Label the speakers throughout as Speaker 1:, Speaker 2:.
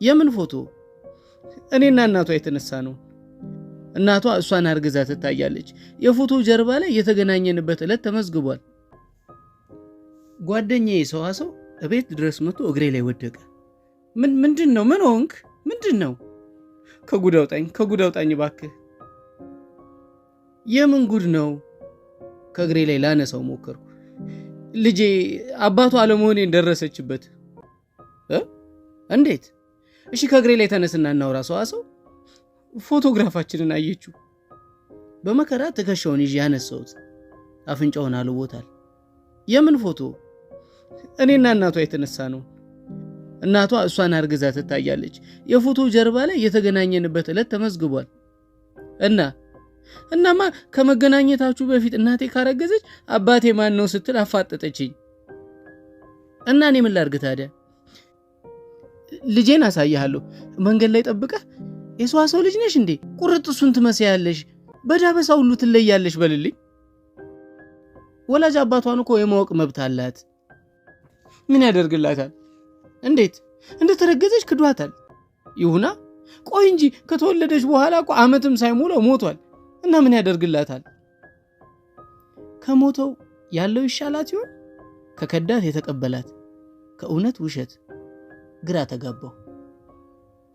Speaker 1: የምን ፎቶ? እኔና እናቷ የተነሳ ነው። እናቷ እሷን አርግዛ ትታያለች። የፎቶ ጀርባ ላይ የተገናኘንበት ዕለት ተመዝግቧል። ጓደኛዬ ሰዋሰው እቤት ድረስ መጥቶ እግሬ ላይ ወደቀ። ምንድነው? ምን ሆንክ? ምንድነው? ከጉድ አውጣኝ እባክህ። የምን ጉድ ነው? ከእግሬ ላይ ላነሳው ሞከርኩ። ልጄ አባቷ አለመሆኔን ደረሰችበት። እንዴት? እሺ ከእግሬ ላይ ተነስና እናውራ። ሰዋሰው ፎቶግራፋችንን አየችው። በመከራ ትከሻውን ይዤ ያነሳሁት። አፍንጫውን አልቦታል። የምን ፎቶ? እኔና እናቷ የተነሳ ነው። እናቷ እሷን አርግዛ ትታያለች። የፎቶ ጀርባ ላይ የተገናኘንበት ዕለት ተመዝግቧል። እናማ ከመገናኘታችሁ በፊት እናቴ ካረገዘች አባቴ ማን ነው ስትል አፋጠጠችኝ። እና እኔ ምን ላድርግ ታዲያ? ልጄን አሳያለሁ። መንገድ ላይ ጠብቀህ የሰዋሰው ልጅ ነሽ እንዴ? ቁርጥ እሱን ትመስያለሽ፣ በዳበሳ ሁሉ ትለያለሽ በልልኝ። ወላጅ አባቷን እኮ የማወቅ መብት አላት። ምን ያደርግላታል? እንዴት እንደተረገዘች ክዷታል። ይሁና። ቆይ እንጂ ከተወለደች በኋላ እኮ ዓመትም ሳይሞላው ሞቷል። እና ምን ያደርግላታል? ከሞተው ያለው ይሻላት ይሆን? ከከዳት የተቀበላት ከእውነት ውሸት ግራ ተጋባው።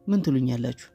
Speaker 1: ምን ትሉኛላችሁ?